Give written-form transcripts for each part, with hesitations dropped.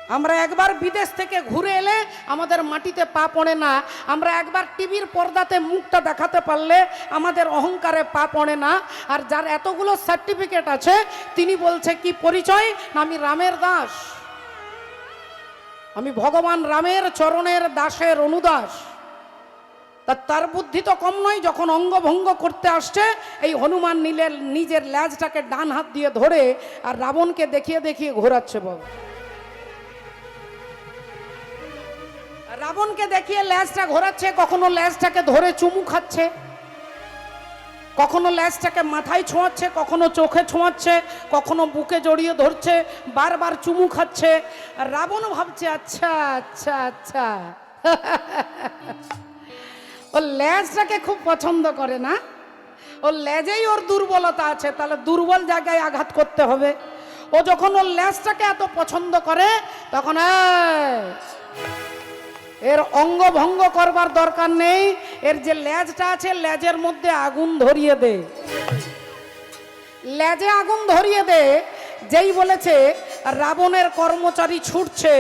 আমরা একবার বিদেশ থেকে ঘুরে এলে আমাদের মাটিতে পা পড়ে না, আমরা একবার টিভির পর্দাতে মুখটা দেখাতে পারলে আমাদের অহংকারে পা পড়ে না। আর যার এতগুলো সার্টিফিকেট আছে তিনি বলছে কি পরিচয়, না আমি রামের দাস, আমি ভগবান রামের চরণের দাসের অনুদাস। তার বুদ্ধি তো কম নয়, যখন অঙ্গভঙ্গ করতে আসছে এই হনুমান নিজের ল্যাজটাকে ডান হাত দিয়ে ধরে আর রাবণকে দেখিয়ে দেখিয়ে ঘোরাচ্ছে। বাবা রাবণকে দেখিয়ে ল্যাজটা ঘোরাচ্ছে, কখনো ল্যাজটাকে ধরে চুমু খাচ্ছে, কখনো ল্যাজটাকে মাথায় ছোঁয়াচ্ছে, কখনো চোখে ছোঁয়াচ্ছে, কখনো বুকে জড়িয়ে ধরছে, বারবার চুমু খাচ্ছে। রাবণ ভাবছে আচ্ছা আচ্ছা আচ্ছা ও ল্যাজটাকে খুব পছন্দ করে না, ও ল্যাজেই ওর দুর্বলতা আছে, তাহলে দুর্বল জায়গায় আঘাত করতে হবে। ও যখন ওর ল্যাজটাকে এত পছন্দ করে তখন এর অঙ্গভঙ্গ করবার দরকার নেই, এর যে ল্যাজটা আছে ল্যাজের মধ্যে আগুন ধরিয়ে দে, ল্যাজে আগুন ধরিয়ে দে। যেই বলেছে রাবণের কর্মচারী ছুটছে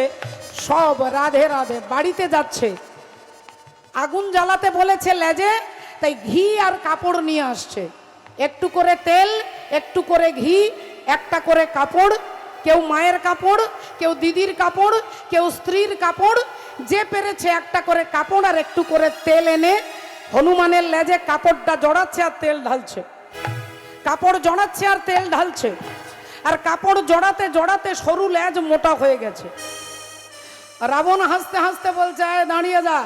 সব রাধে রাধে বাড়িতে যাচ্ছে, আগুন জ্বালাতে বলেছে ল্যাজে, তাই ঘি আর কাপড় নিয়ে আসছে, একটু করে তেল, একটু করে ঘি, একটা করে কাপড়, কেউ মায়ের কাপড়, কেউ দিদির কাপড়, কেউ স্ত্রীর কাপড়, যে পেরেছে একটা করে কাপড় আর একটু করে তেল এনে হনুমানের লেজে কাপড়টা জড়াচ্ছে আর তেল ঢালছে, কাপড় জড়াচ্ছে আর তেল ঢালছে। আর কাপড় জড়াতে জড়াতে সরু লেজ মোটা হয়ে গেছে। রাবণ হাসতে হাসতে বলছে দাঁড়িয়ে যা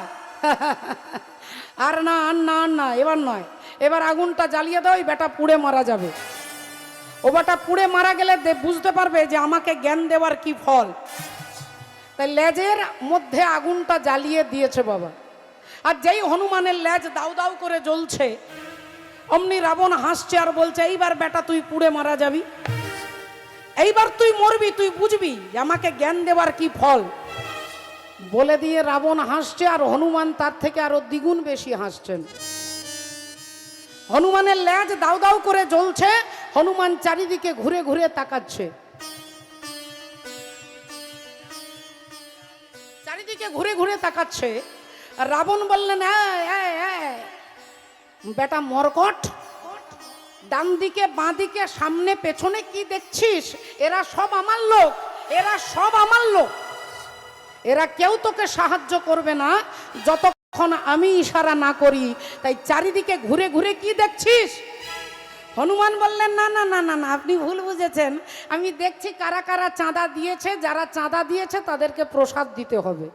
আর না আর না আর না, এবার নয়, এবার আগুনটা জ্বালিয়ে দাও, বেটা পুড়ে মারা যাবে। ও বেটা পুড়ে মারা গেলে বুঝতে পারবে যে আমাকে জ্ঞান দেওয়ার কি ফল। তাই লেজের মধ্যে আগুনটা জ্বালিয়ে দিয়েছে বাবা। আর যেই হনুমানের লেজ দাউ দাউ করে জ্বলছে অমনি রাবণ হাসছে আর বলছে এইবার বেটা তুই পুড়ে মারা যাবি, এইবার তুই মরবি, তুই বুঝবি আমাকে জ্ঞান দেওয়ার কি ফল। বলে দিয়ে রাবণ হাসছে আর হনুমান তার থেকে আরো দ্বিগুণ বেশি হাসছেন। হনুমানের লেজ দাউ দাউ করে জ্বলছে, হনুমান চারিদিকে ঘুরে ঘুরে তাকাচ্ছে, চারিদিকে ঘুরে ঘুরে তাকাচ্ছে। রাবণ বললেন বেটা মরকট, ডান দিকে বাঁ দিকে সামনে পেছনে কি দেখছিস? এরা সব আমার লোক, এরা সব আমার লোক, এরা কেউ তোকে সাহায্য করবে না যতক্ষণ আমি ইশারা না করি। তাই চারিদিকে ঘুরে ঘুরে কি দেখছিস? হনুমান বললেন না না না না না, আপনি ভুল বুঝেছেন, আমি দেখছি কারা কারা চাঁদা দিয়েছে, যারা চাঁদা দিয়েছে তাদেরকে প্রসাদ দিতে হবে।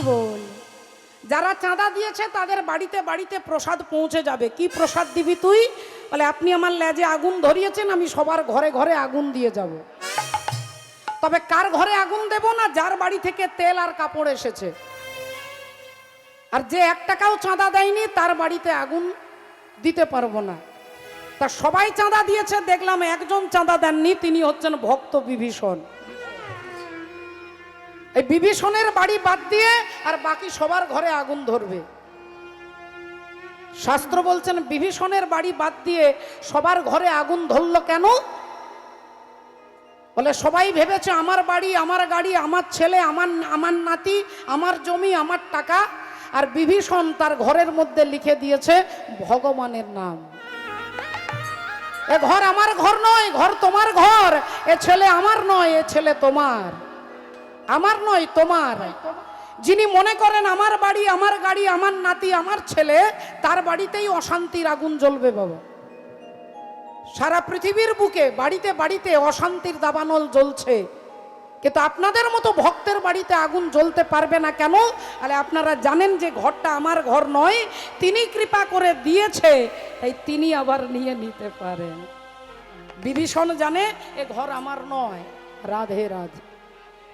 বল, যারা চাঁদা দিয়েছে তাদের বাড়িতে বাড়িতে প্রসাদ পৌঁছে যাবে। কি প্রসাদ দিবি তুই? বলে আপনি আমার লেজে আগুন ধরিয়েছেন, আমি সবার ঘরে ঘরে আগুন দিয়ে যাব। তবে কার ঘরে আগুন দেব না? যার বাড়ি থেকে তেল আর কাপড় এসেছে। আর যে 1 টাকাও চাঁদা দেয়নি তার বাড়িতে আগুন দিতে পারবো না। তা সবাই চাঁদা দিয়েছে, দেখলাম একজন চাঁদা দেননি, তিনি হচ্ছেন ভক্ত বিভীষণ। এই বিভীষণের বাড়ি বাদ দিয়ে আর বাকি সবার ঘরে আগুন ধরবে। শাস্ত্র বলছেন বিভীষণের বাড়ি বাদ দিয়ে সবার ঘরে আগুন ধরলো কেন? বলে সবাই ভেবেছে আমার বাড়ি, আমার গাড়ি, আমার ছেলে, আমার নাতি, আমার জমি, আমার টাকা। আর বিভীষণ তার ঘরের মধ্যে লিখে দিয়েছে ভগবানের নাম। এ ঘর আমার ঘর নয়, ঘর তোমার ঘর। এ ছেলে আমার নয়, এ ছেলে তোমার। আমার নয়, তোমার। যিনি মনে করেন আমার বাড়ি, আমার গাড়ি, আমার নাতি, আমার ছেলে, তার বাড়িতেই অশান্তির আগুন জ্বলবে বাবা। সারা পৃথিবীর বুকে বাড়িতে বাড়িতে অশান্তির দাবানল জ্বলছে, কিন্তু আপনাদের মতো ভক্তের বাড়িতে আগুন জ্বলতে পারবে না কেন? আরে আপনারা জানেন যে ঘরটা আমার ঘর নয়, তিনি কৃপা করে দিয়েছে, তাই তিনি আবার নিয়ে নিতে পারেন। বিভীষণ জানে এ ঘর আমার নয়। রাধে রাধে।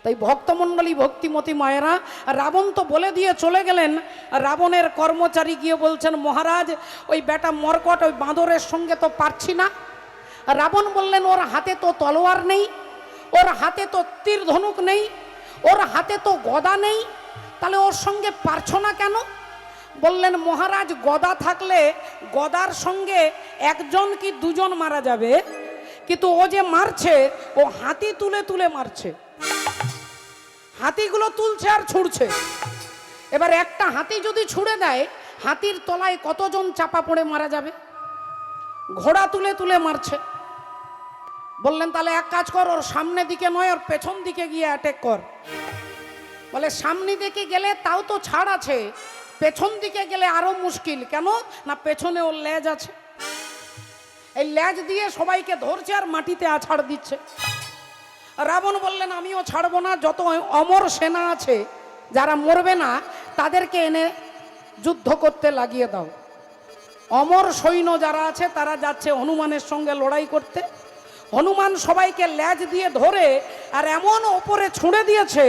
তাই ভক্তমণ্ডলী, ভক্তিমতী মায়েরা, রাবণ তো বলে দিয়ে চলে গেলেন। রাবণের কর্মচারী গিয়ে বলছেন মহারাজ ওই বেটা মরকট ওই বাঁদরের সঙ্গে তো পারছি না। রাবণ বললেন ওর হাতে তো তলোয়ার নেই, ওর হাতে তো তীর ধনুক নেই, ওর হাতে তো গদা নেই, তাহলে ওর সঙ্গে পারছো না কেন? বললেন মহারাজ গদা থাকলে গদার সঙ্গে 1 জন কি 2 জন মারা যাবে, কিন্তু ও যে মারছে ও হাতি তুলে তুলে মারছে। হাতিগুলো তুলছে আর ছুড়ছে। এবার একটা হাতি যদি ছুড়ে দেয়, হাতির তলায় কতজন চাপা পড়ে মারা যাবে? ঘোড়া তুলে তুলে মারছে। বললেন তাহলে এক কাজ কর, ওর সামনে দিকে নয়, ওর পেছন দিকে গিয়ে অ্যাটাক কর। বলে সামনে দিকে গেলে তাও তো ছাড় আছে, পেছন দিকে গেলে আরো মুশকিল। কেন না, পেছনে ওর লেজ আছে। এই লেজ দিয়ে সবাইকে ধরছে আর মাটিতে আছাড় দিচ্ছে। রাবণ বললেন আমিও ছাড়বো না, যত অমর সেনা আছে যারা মরবে না তাদেরকে এনে যুদ্ধ করতে লাগিয়ে দাও। অমর সৈন্য যারা আছে তারা যাচ্ছে হনুমানের সঙ্গে লড়াই করতে। হনুমান সবাইকে লেজ দিয়ে ধরে আর এমন ওপরে ছুঁড়ে দিয়েছে,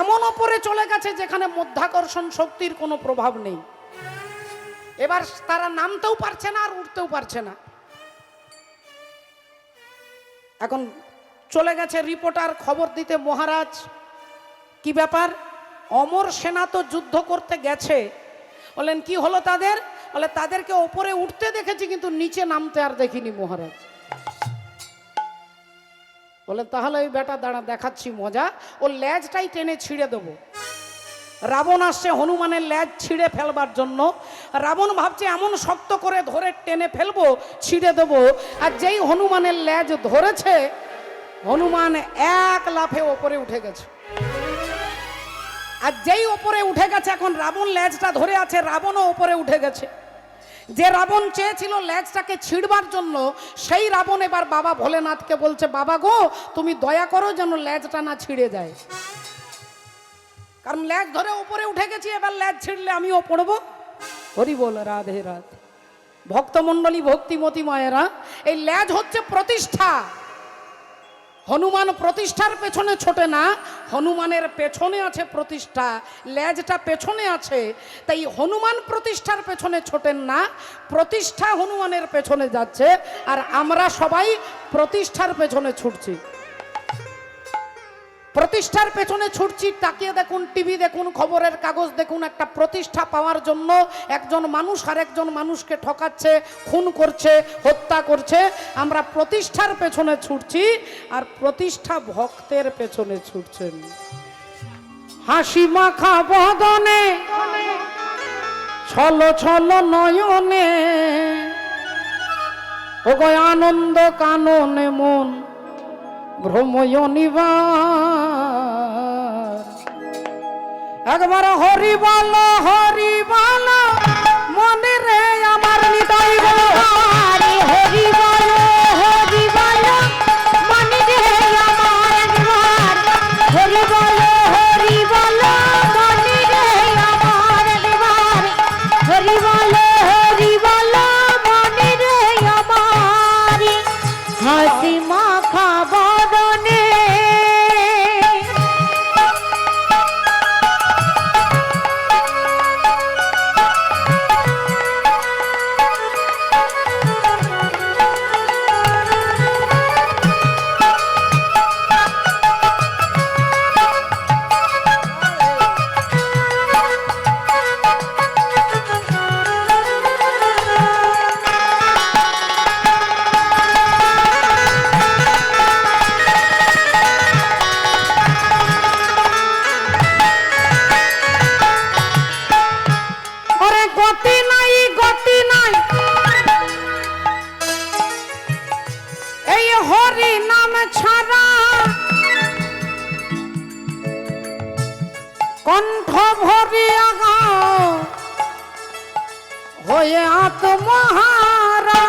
এমন ওপরে চলে গেছে যেখানে মধ্যাকর্ষণ শক্তির কোনো প্রভাব নেই। এবার তারা নামতেও পারছে না আর উঠতেও পারছে না। এখন চলে গেছে রিপোর্টার খবর দিতে, মহারাজ কি ব্যাপার, অমর সেনা তো যুদ্ধ করতে গেছে। বলেন কি হলো তাদের? বলে তাদেরকে ওপরে উঠতে দেখেছি কিন্তু নিচে নামতে আর দেখিনি মহারাজ। বলে তাহলে ওই বেটা দাঁড়া, দেখাচ্ছি মজা, ও লেজটাই টেনে ছিঁড়ে দেবো। রাবণ আসছে হনুমানের লেজ ছিঁড়ে ফেলবার জন্য। রাবণ ভাবছে এমন শক্ত করে ধরে টেনে ফেলবো, ছিঁড়ে দেবো। আর যেই হনুমানের লেজ ধরেছে, হনুমান এক লাফে ওপরে উঠে গেছে। আর যেই ওপরে উঠে গেছে, এখন রাবণ লেজটা ধরে আছে, রাবণও ওপরে উঠে গেছে। যে রাবণ চেয়েছিল লেজটাকে ছিঁড়বার জন্য, সেই রাবণ এবার বাবা ভোলেনাথকে বলছে, বাবা গো তুমি দয়া করো যেন লেজটা না ছিঁড়ে যায়, কারণ লেজ ধরে উপরে উঠে গেছি, এবার লেজ ছিঁড়লে আমিও পড়বো। হরি বল, রাধে রাধে। ভক্তমণ্ডলী, ভক্তিমতী মায়েরা, এই লেজ হচ্ছে প্রতিষ্ঠা। হনুমান প্রতিষ্ঠার পেছনে ছোটে না, হনুমানের পেছনে আছে প্রতিষ্ঠা, লেজটা পেছনে আছে। তাই হনুমান প্রতিষ্ঠার পেছনে ছোটেন না, প্রতিষ্ঠা হনুমানের পেছনে যাচ্ছে, আর আমরা সবাই প্রতিষ্ঠার পেছনে ছুটছি। প্রতিষ্ঠার পেছনে ছুটছি। তাকিয়ে দেখুন, টিভি দেখুন, খবরের কাগজ দেখুন, একটা প্রতিষ্ঠা পাওয়ার জন্য একজন মানুষ আর একজন মানুষকে ঠকাচ্ছে, খুন করছে, হত্যা করছে। আমরা প্রতিষ্ঠার পেছনে ছুটছি, আর প্রতিষ্ঠা ভক্তের পেছনে ছুটছেন। হাসি মাখা বদনে, ছল ছল নয়নে, ও গো আনন্দ কাননে মন ভ্রময় নিবার। একবার হরি বল, হরি বল মনে রে আমার নিতাই বল, হরি বল, হরি বল মনে রে আমার নিবার, হরি বল, হরি বল মনে রে আমার নিবার, হরি বল, হরি বল মনে রে আমার। হাসি মাখা বদনে, কণ্ঠ ভরিয়া গাও হয়ে আত্মহারা।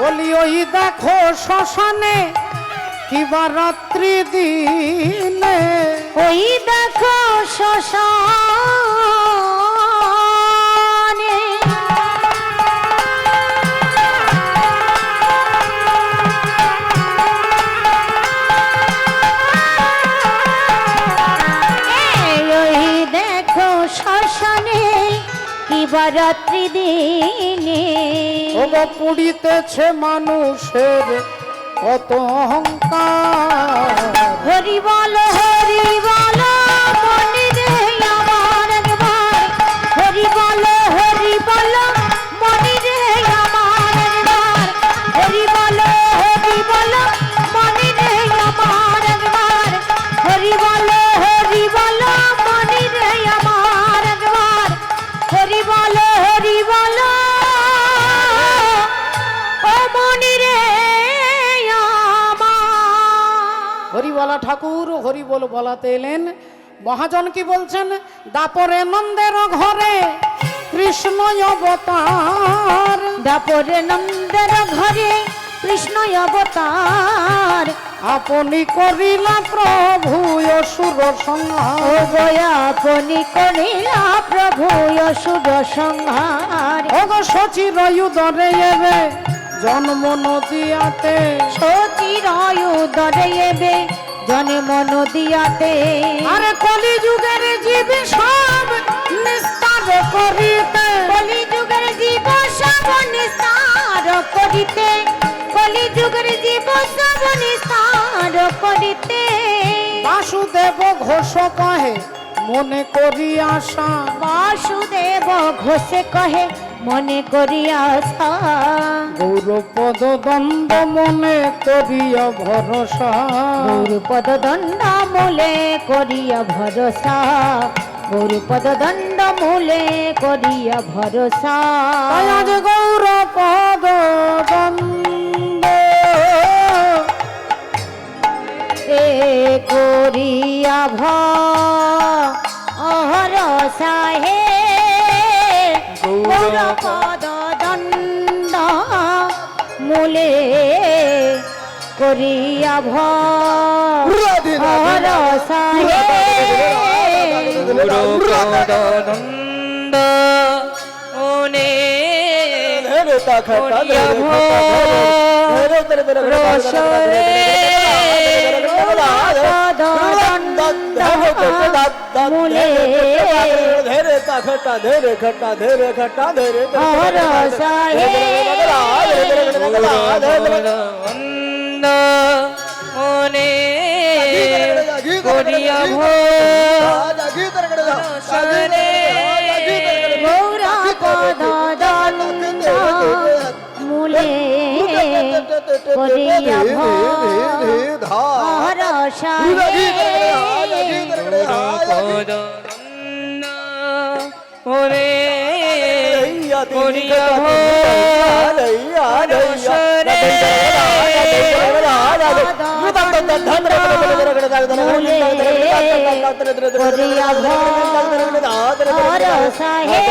বলি ওই দেখো শ্মশানে কিবা রাত্রি দিনে, ওই দেখো শ্মশানে ওই দেখো শ্মশানে কি বরাত্রি দিনে ওগো পুড়িতেছে মানুষের কত অহংকার। হরি বল মনে রে আমার একবার হরি বল মনে রে আমার একবার হরি বল মনে রে আমার একবার হরি বল মনে রে আমার একবার হরি বল ও মনে রে হরিবলা ঠাকুর হরিবল বলাতে এলেন। মহাজন কি বলছেন? দাপরে নন্দের ঘরে কৃষ্ণ অবতার, দাপরে নন্দের ঘরে কৃষ্ণ অবতার আপনি করিলা প্রভু অসুর সংহার। আপনি করিলা প্রভু অসুর সংহার ওগো সচির উদরে এবে জন্ম নদিয়াতে, সচির উদরে এবে জন্ম নদিয়াতে আরে কলি যুগের জীব সব নিস্তার করিতে, কলি যুগের জীব সব নিস্তার করিতে কলি যুগের জীব সব নিস্তার করিতে বাসুদেব ঘোষ কহে মনে করি আশা, বাসুদেব ঘোষে কহে মনে করি আশা গৌরপদ দণ্ড মনে করিয়া ভরসা, গৌরপদ দণ্ড মূলে করিয়া ভরসা গৌরপদ দণ্ড মূলে করিয়া ভরসা তাই আজ গৌরপদ দণ্ড এ করিয়া ভরসা হে গৌরপদ দণ্ড মূলে করিয়া ভরসা হে গুরুপদনন্দ মনে করিয়া ভরসরে মূলে ভরসা হে গুরুপদনন্দ মনে করিয়া ভরসরে গৌরপদ দণ্ড মূলে করিয়া ভরসা হে গুরুপদনন্দ মনে করিয়া ভরসরে ভরসা হে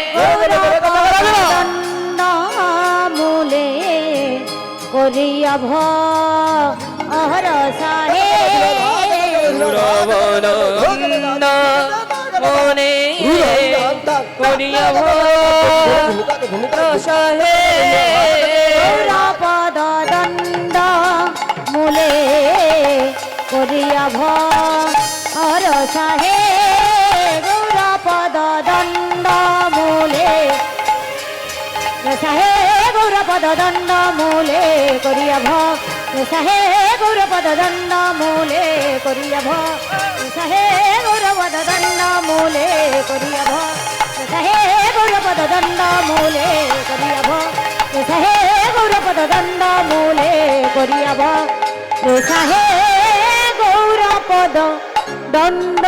দণ্ড মূলে করিয়া ভরসা হে গুরুপদনন্দ মনে করিয়া ভরসা হে গৌরপদ দণ্ড মূলে করিয়া ভরসা হে গৌরপদ দণ্ড মূলে হে গৌরপদ দণ্ড মূলে করিয়া ভরসা হে গৌরপদ দণ্ড মূলে করিয়া ভরসা হে গৌরপদ দণ্ড মূলে করিয়া ভরসা হে গৌরপদ দণ্ড মূলে করিয়া ভরসা হে গৌরপদ দণ্ড মূলে করিয়া ভরসা হে গৌরপদ দণ্ড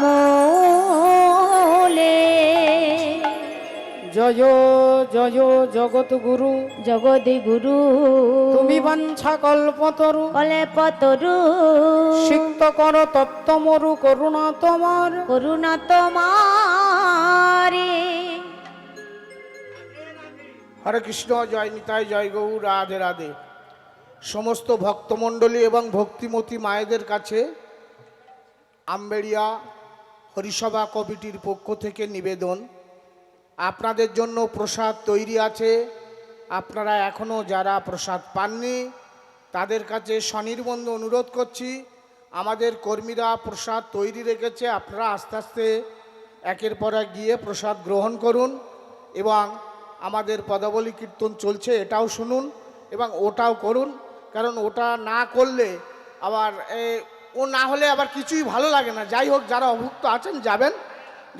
মূলে জয় জয় জগৎ গুরু জগদি গুরু তুমি বাঞ্ছা কল্পতরু কলে পতরু সিক্ত কর তত্ত্বমরু করুণা তোমার করুণা তোমারে হরে কৃষ্ণ, জয় নিতাই, জয় গৌর, রাধে রাধে। সমস্ত ভক্তমণ্ডলী এবং ভক্তিমতী মায়েদের কাছে আমবেড়িয়া হরিসভা কমিটির পক্ষ থেকে নিবেদন, আপনাদের জন্য প্রসাদ তৈরি আছে। আপনারা এখনও যারা প্রসাদ পাননি তাদের কাছে স্বনির্বন্ধ অনুরোধ করছি, আমাদের কর্মীরা প্রসাদ তৈরি রেখেছে, আপনারা আস্তে আস্তে একের পর এক গিয়ে প্রসাদ গ্রহণ করুন এবং আমাদের পদাবলী কীর্তন চলছে এটাও শুনুন এবং ওটাও করুন, কারণ ওটা না করলে আবার ও না হলে আবার কিছুই ভালো লাগে না। যাই হোক, যারা অভুক্ত আছেন যাবেন।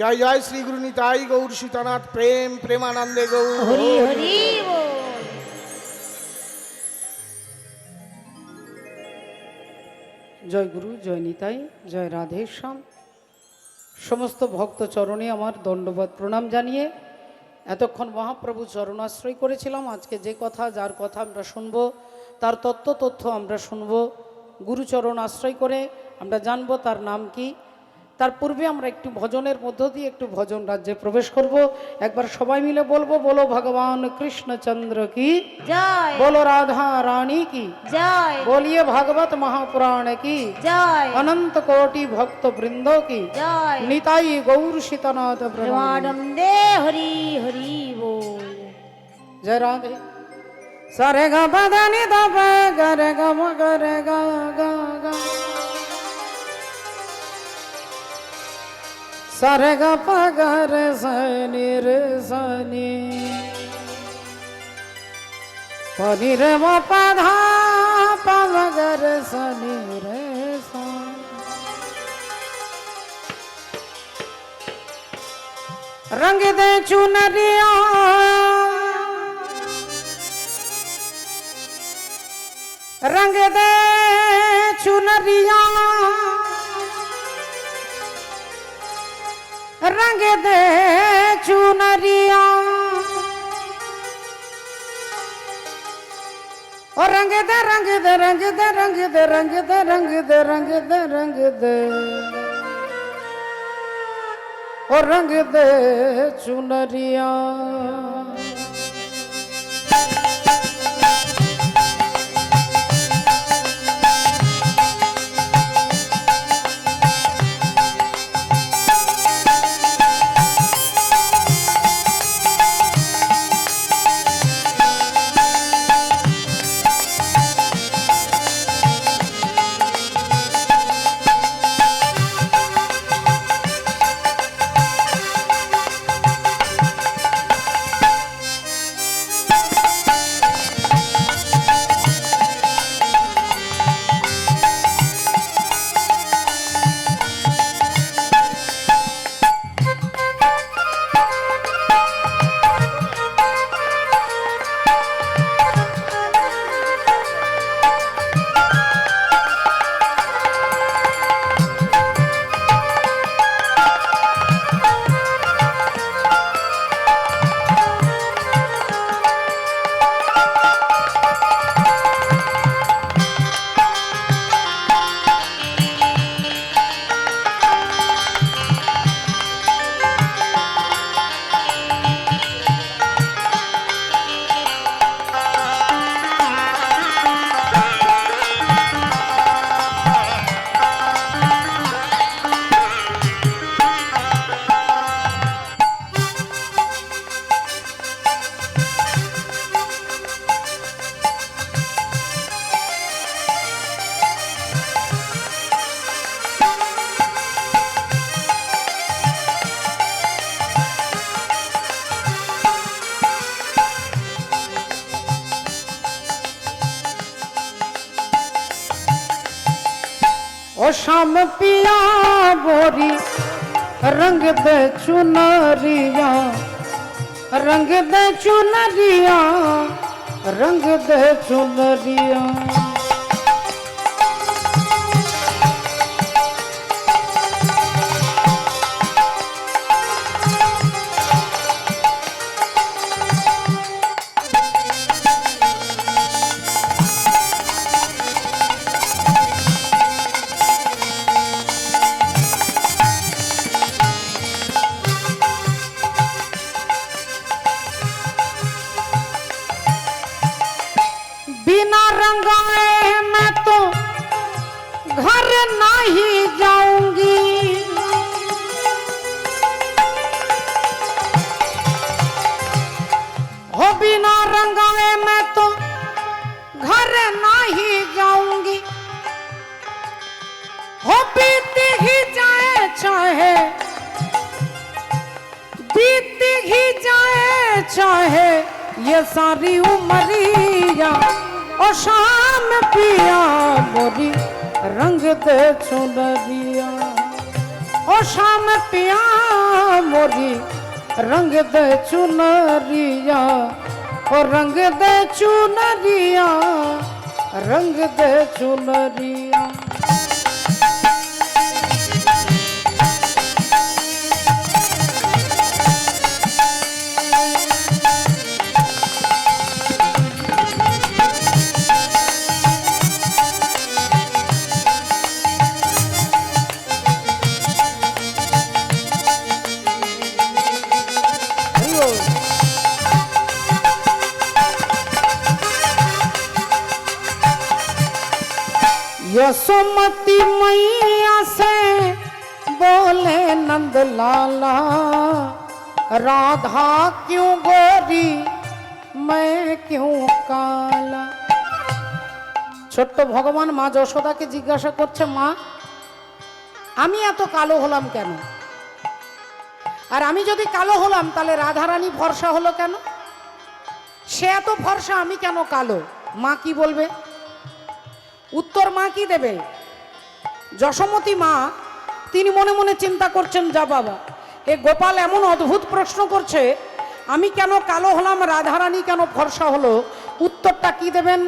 জয় জয় শ্রী গুরু নিতাই গৌর সীতানাথ, প্রেম প্রেমানন্দে গৌর হরি হরি বল। জয় গুরু, জয় নিতাই, জয় রাধেশ্যাম। সমস্ত ভক্ত চরণে আমার দণ্ডবাদ প্রণাম জানিয়ে এতক্ষণ মহাপ্রভু চরণাশ্রয় করেছিলাম। আজকে যে কথা, যার কথা আমরা শুনবো, তার তথ্য আমরা শুনবো। গুরুচরণ আশ্রয় করে আমরা জানবো তার নাম কি। তার পূর্বে আমরা একটু ভজনের মধ্য দিয়ে একটু ভজন রাজ্যে প্রবেশ করব। একবার সবাই মিলে বলবো, বলো ভগবান কৃষ্ণচন্দ্র কি জয়, বলো রাধা রানী কি জয়, बोलिए भागवत महापुराण की জয়, अनंत कोटि भक्त वृंदों की জয়। निताई गौर सीतानाथ प्रेमानंद। প্রেমানন্দে হরি হরি বল। जय राधे। सारे गा बदानी दबा गरे गा मगरे गा गा गा, सारे गा पगरे सनी रे सनी, पनी रे म पधा पगरे सनी रे सनी। रंग दे चुनरिया, रंग दे चुनरिया, रंग दे चुनरिया, और रंग दे रंग दे रंग दे रंग दे रंग दे रंग दे रंग दे रंग दे, और रंग दे चुनरिया। ओ शाम पिया बोरी रंग दे चुनरिया, रंग दे चुनरिया, रंग दे चुनरिया। चाहे ये सारी उमरिया ओ शाम पिया मोरी रंग दे चुनरिया ओ शाम पिया मोरी रंग दे चुनरिया ओ रंग दे चुनरिया रंग दे चुनरिया। यशोमती मैया से बोले नंद लाला राधा क्यों गोरी मैं क्यों काला। ছোট্ট ভগবান মা যশোদাকে জিজ্ঞাসা করছে, মা আমি এত কালো হলাম কেন? আর আমি যদি কালো হলাম তাহলে রাধারানী ফর্সা হলো কেন? সে এত ফর্সা, আমি কেন কালো? মা কি বলবে? উত্তর মা কি দেবে? যশোমতী মা তিনি মনে মনে চিন্তা করছেন, যা বাবা, এ গোপাল এমন অদ্ভুত প্রশ্ন করছে, আমি কেন কালো হলাম, রাধারানী কেন ফর্সা হলো, উত্তরটা কি দেবেন?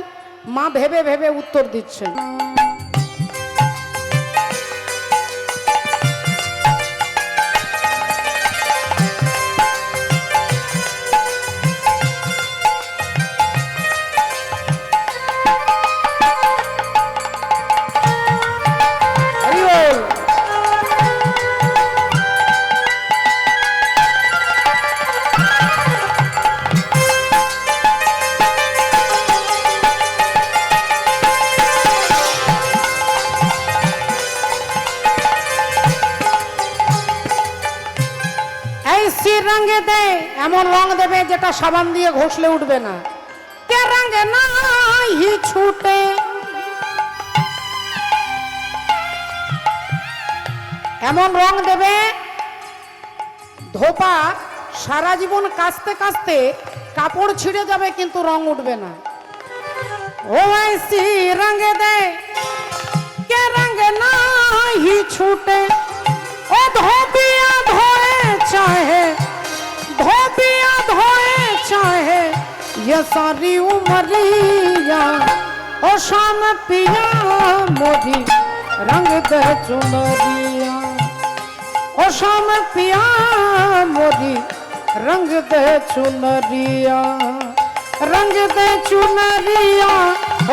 মা ভেবে ভেবে উত্তর দিচ্ছেন। रंग दे एमन रंग देवे जेटा साबान दिए घषले उठबे ना, के रंग नाही छूटे एमन रंग देवे धोपा सारा जीवन कास्ते कास्ते कापड़ छिड़े जाबे किन्तु रंग उठबे ना। ओ ऐसी रंग दे के रंग नाही छूटे ओ धोबिया धोए चाहे धोबिया धोए चाहे ये सारी उमरिया ओ शाम पिया मोरी रंग दे चुनरिया ओ शाम पिया मोरी रंग दे चुनरिया रंग दे चुनरिया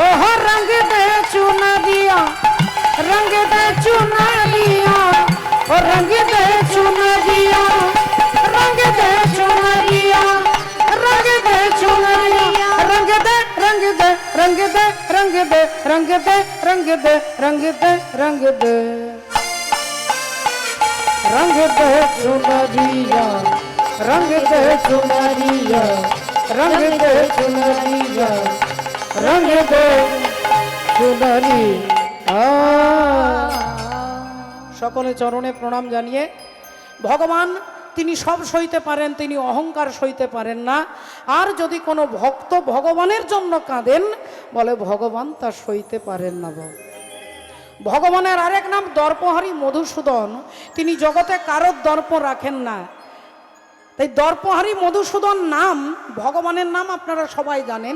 ओ रंग दे चुनरिया रंग दे चुनरिया ओ रंग दे चुनरिया रंग दे चुनरिया रंग दे चुनरिया रंग दे रंग दे रंग दे रंग दे रंग दे रंग दे रंग दे रंग दे रंग दे चुनरिया रंग दे चुनरिया रंग दे चुनरिया रंग दे चुनरिया। সকলে চরণে প্রণাম জানিয়ে, ভগবান তিনি সব সইতে পারেন, তিনি অহংকার সইতে পারেন না। আর যদি কোনো ভক্ত ভগবানের জন্য কাঁদেন, বলে ভগবান তা সইতে পারেন না। ভগবানের আরেক নাম দর্পহারী মধুসূদন, তিনি জগতে কারোর দর্প রাখেন না। তাই দর্পহারী মধুসূদন নাম ভগবানের নাম আপনারা সবাই জানেন।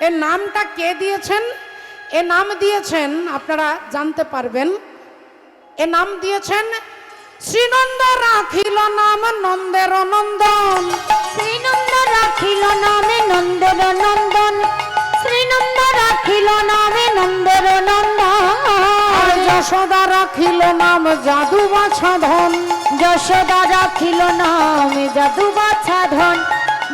এর নামটা কে দিয়েছেন? এ নাম দিয়েছেন আপনারা জানতে পারবেন। এ নাম দিয়েছেন শ্রীনন্দ রাখিল নাম নন্দের নন্দন। শ্রীনন্দ রাখিল নামে নন্দের নন্দন শ্রীনন্দ রাখিল নামে নন্দের নন্দন। আর যশোদা রাখিল নাম জাদু বাছা ধন। যশোদা রাখিল নাম জাদু বাছা ধন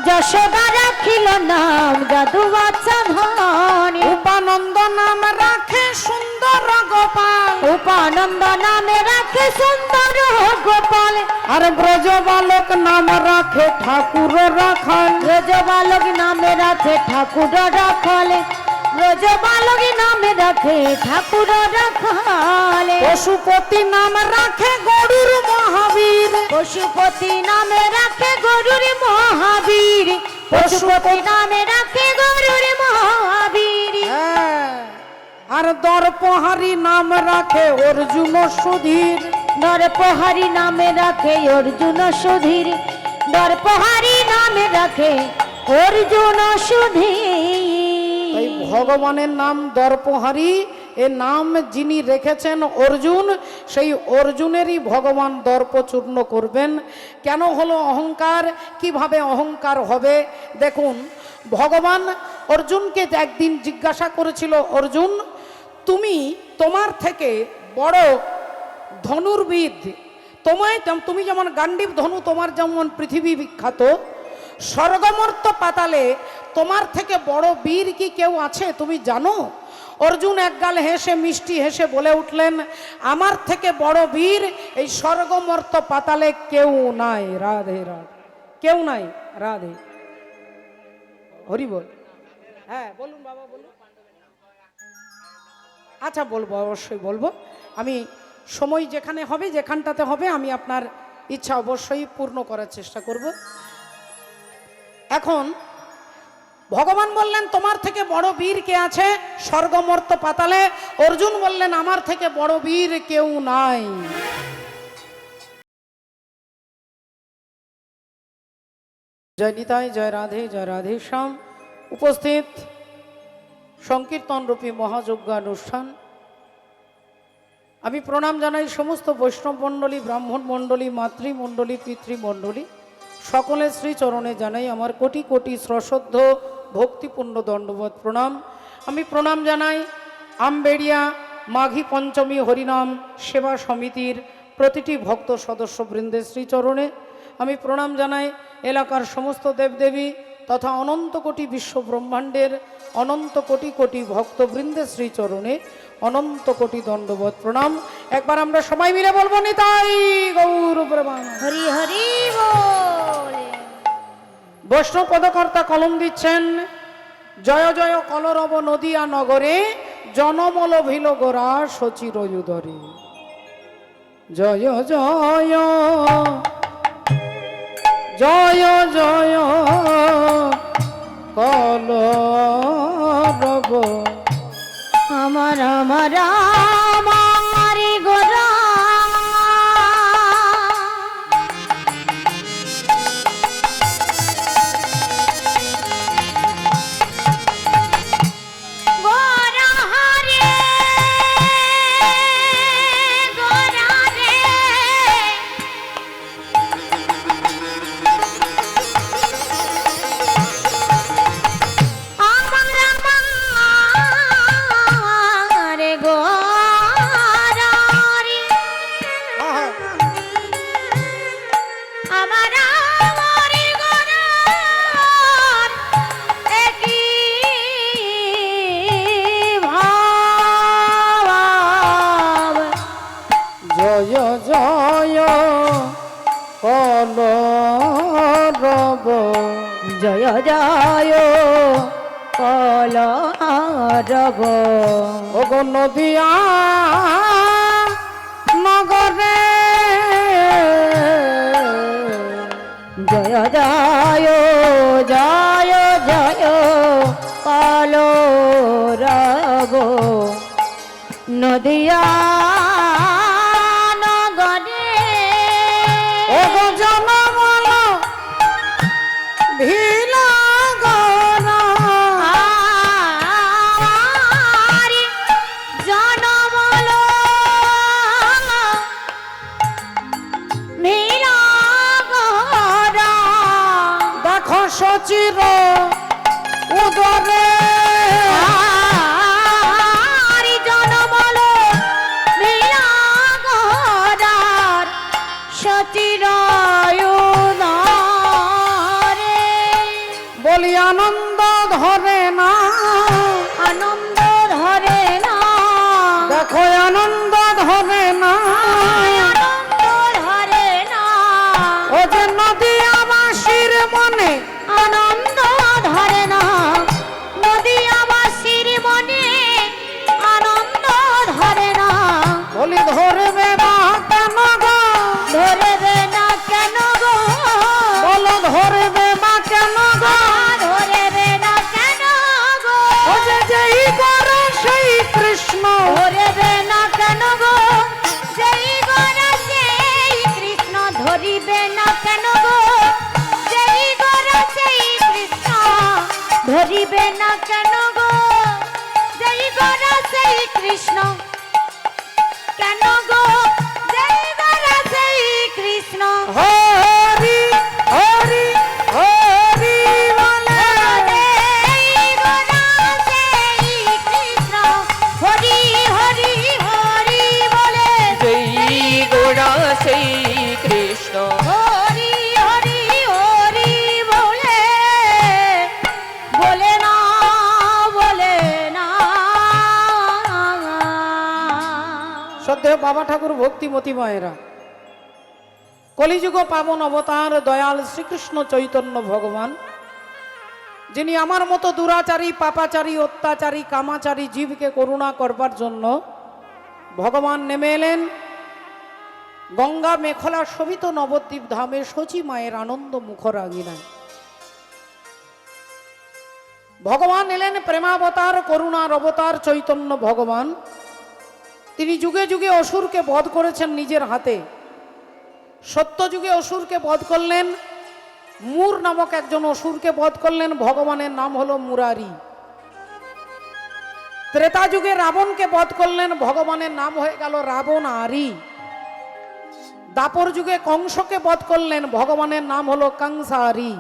যশোদা রাখিল নাম জাদু বাছা ধন। উপানন্দ নাম রাখে সুন্দর গোপাল। উপানন্দ নামে রাখে সুন্দর গোপাল। আর ব্রজ বালক নাম রাখে ঠাকুর রাখাল। ব্রজ বালক নামে রাখে ঠাকুর রাখাল। ব্রজ বালক নামে রাখে ঠাকুর রাখাল। পশুপতি নাম রাখে গরুর মহাবীর। পশুপতি নামে রাখে গরুর মহাবীর। পশুপতি নামে রাখে গরুর মহাবীর। হ্যাঁ, আর দর্পহারি নাম রাখে অর্জুন সুধীর। নরপহারি নামে রাখে অর্জুন সুধীর। নরপহারি নামে রাখে অর্জুন সুধীর। এই ভগবানের নাম দর্পহারি, এ নাম যিনি রেখেছেন অর্জুন, সেই অর্জুনেরই ভগবান দর্পচূর্ণ করবেন। কেন হলো অহংকার, কিভাবে অহংকার হবে? দেখুন, ভগবান অর্জুনকে একদিন জিজ্ঞাসা করেছিল, অর্জুন তুমি তোমার থেকে বড় ধনুর্বিদ, তুমি যেমন গান্ডীব ধনু তোমার যেমন পৃথিবী বিখ্যাত, স্বর্গমর্ত পাতালে তোমার থেকে বড় বীর কি কেউ আছে তুমি জানো? অর্জুন একগাল হেসে মিষ্টি হেসে বলে উঠলেন, আমার থেকে বড় বীর এই স্বর্গমর্ত পাতালে কেউ নাই। রাধে রাধে, কেউ নাই। রাধে, হরি বল। হ্যাঁ বলুন বাবা, বলুন। আচ্ছা বলবো, অবশ্যই বলবো। আমি সময় যেখানে হবে, যেখানটাতে হবে, আমি আপনার ইচ্ছা অবশ্যই পূর্ণ করার চেষ্টা করব। এখন ভগবান বললেন তোমার থেকে বড় বীর কে আছে স্বর্গমর্ত পাতালে? অর্জুন বললেন আমার থেকে বড় বীর কেউ নাই। জয় নিতাই, জয় রাধে, জয় রাধে শ্যাম। উপস্থিত সংকীর্তন রূপী মহাযজ্ঞানুষ্ঠান, আমি প্রণাম জানাই সমস্ত বৈষ্ণব মণ্ডলী, ব্রাহ্মণ মণ্ডলী, মাতৃমণ্ডলী, পিতৃমণ্ডলী, সকলের শ্রীচরণে জানাই আমার কোটি কোটি সশ্রদ্ধ ভক্তিপূর্ণ দণ্ডবত প্রণাম। আমি প্রণাম জানাই আমবেড়িয়া মাঘী পঞ্চমী হরিনাম সেবা সমিতির প্রতিটি ভক্ত সদস্য বৃন্দের শ্রীচরণে। আমি প্রণাম জানাই এলাকার সমস্ত দেবদেবী তথা অনন্ত কোটি বিশ্ব ব্রহ্মাণ্ডের অনন্ত কোটি কোটি ভক্তবৃন্দের শ্রীচরণে অনন্ত কোটি দণ্ডবত প্রণাম। একবার আমরা সবাই মিলে বলবো, নিতাই গৌর প্রেমানন্দ। হরি হরি বল। বৈষ্ণব পদকর্তা কলম দিচ্ছেন, জয় জয় কলরব নদিয়া নগরে, জনমল ভিল গোরা সচির উদরে। জয় জয় জয় জয় কলরব আমার আমার আমার গোরা গোরা হরে গোরা রে আমার আমার গোরা রে আমার আমার গোরার একই ভাব। জয় জয় কলরব। জয় জয় কলরব। ওগো নদিয়া নগরে, জয় জয় জয় জয় কলরব। নদিয়া নগরে ওগো জনমল ভিলা গোরা। আরে জনমল মীরা গোরা। দেখো সচির উদরে, আরে জনমল মীরা গোরার সচিরায়ুদারে। বলি আনন্দ ধরে না, আনন্দ ধরে না, দেখো আনন্দ ধরে না। আনন্দ ধরে না, ও যে নদিয়াবাসীর মনে, আনন্দ ধরে না, নদিয়াবাসীর মনে আনন্দ ধরে না। বলি ধরবে না কেন গো, ধরবে না কেন গো, বলো ধরবে না কেন গো। কেন গো যেই গোরা সেই কৃষ্ণ ধরিবে না কেন গো যেই গোরা সেই কৃষ্ণ কেন গো যেই গোরা সেই কৃষ্ণ হরি হরি হরি বলে যেই গোরা সেই কৃষ্ণ হরি হরি হরি বলে যেই গোড়া সেই কৃষ্ণ হরি হরি হরি বলে বলে না বলে না শ্রদ্ধেয় বাবা ঠাকুর ভক্তিমতী মায়েরা, কলিযুগ পাবন অবতার দয়াল শ্রীকৃষ্ণ চৈতন্য ভগবান, যিনি আমার মতো দুরাচারী পাপাচারী অত্যাচারী কামাচারী জীবকে করুণা করবার জন্য ভগবান নেমে এলেন গঙ্গা মেখলা শোভিত নবদ্বীপ ধামে শচী মায়ের আনন্দ মুখর আঙিনায়। ভগবান এলেন প্রেমাবতার করুণার অবতার চৈতন্য ভগবান। তিনি যুগে যুগে অসুরকে বধ করেছেন নিজের হাতে। সত্য যুগে অসুরকে বধ করলেন, মূর নামক একজন অসুরকে বধ করলেন, ভগবানের নাম হলো মুরারি। ত্রেতা যুগে রাবণকে বধ করলেন, ভগবানের নাম হয়ে গেল রাবণ আরি। দাপর যুগে কংসকে বধ করলেন, ভগবানের নাম হলো কংসারি।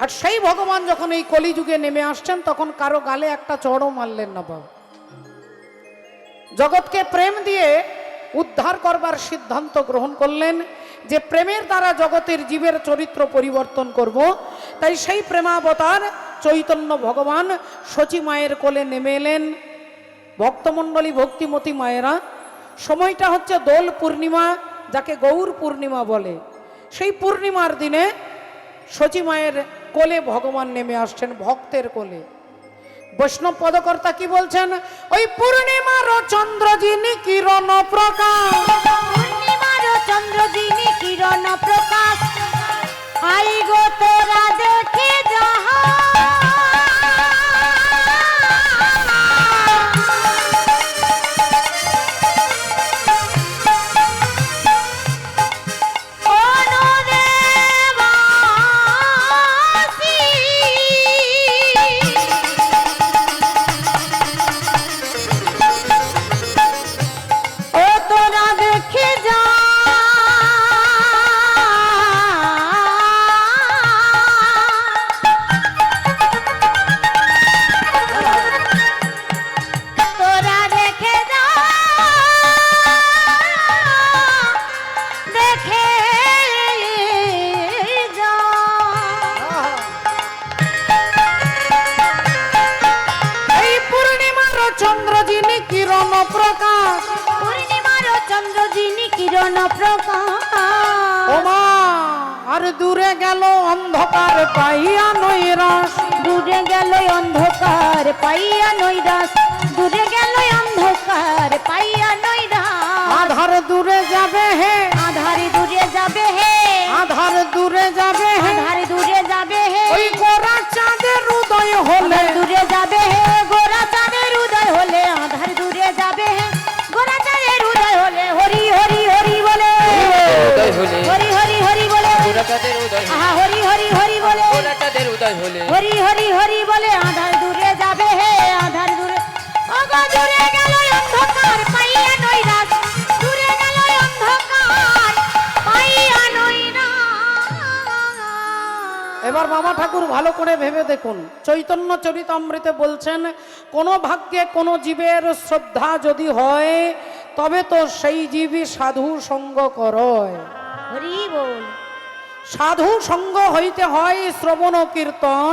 আর সেই ভগবান যখন এই কলিযুগে নেমে আসছেন তখন কারো গালে একটা চড়ও মারলেন না বাবা। জগৎকে প্রেম দিয়ে উদ্ধার করবার সিদ্ধান্ত গ্রহণ করলেন যে প্রেমের দ্বারা জগতের জীবের চরিত্র পরিবর্তন করব। তাই সেই প্রেমাবতার চৈতন্য ভগবান শচী মায়ের কোলে নেমে এলেন। ভক্তমণ্ডলী ভক্তিমতী মায়েরা, সময়টা হচ্ছে দোল পূর্ণিমা, যাকে গৌর পূর্ণিমা বলে। সেই পূর্ণিমার দিনে শচী মায়ের কোলে ভগবান নেমে আসছেন, ভক্তের কোলে। বৈষ্ণব পদকর্তা কি বলছেন? ওই পূর্ণিমার চন্দ্র যিনি কিরণ প্রকাশ, পূর্ণিমার চন্দ্র যিনি কিরণ প্রকাশ, আই গো তোরা দেখে যাহা চন্দ্র যিনি কিরণ প্রকাশ, পূর্ণিমার চন্দ্র যিনি কিরণ প্রকাশ, ওমা আর দূরে গেল অন্ধকার পাইয়া নৈরাস, দূরে গেল অন্ধকার পাইয়া নৈরাস, দূরে গেল অন্ধকার পাইয়া নৈরাস, আধার দূরে যাবে হে, আধারে দূরে যাবে হে, আধার দূরে যাবে হে, আধারে দূরে যাবে হে, ওই গোরা চাঁদের উদয় হলে, আধার দূরে যাবে হে, গোরা চাঁদের উদয় হলে, আধার দূরে যাবে হে, গোরা চাঁদের উদয় হলে, হরি হরি হরি বলে, উদয় হলে হরি হরি হরি বলে, গোরা চাঁদের উদয় হলে, আহা হরি হরি হরি বলে, গোরা চাঁদের উদয় হলে, হরি হরি হরি বলে, আধার দূরে যাবে হে, আধার দূরে, ওগো দূরে গেল অন্ধকার পাইয়া নৈরাস, দূরে গেল অন্ধকার পাইয়া নৈরাস। এবার বাবা ঠাকুর ভালো করে ভেবে দেখুন, চৈতন্য চরিতামৃতে বলছেন কোন ভাগ্যে কোন জীবের শ্রদ্ধা যদি হয় তবে তো সেই জীবই সাধু সঙ্গ করয়। হরি বল। সাধু সঙ্গ হইতে হয় শ্রবণ কীর্তন,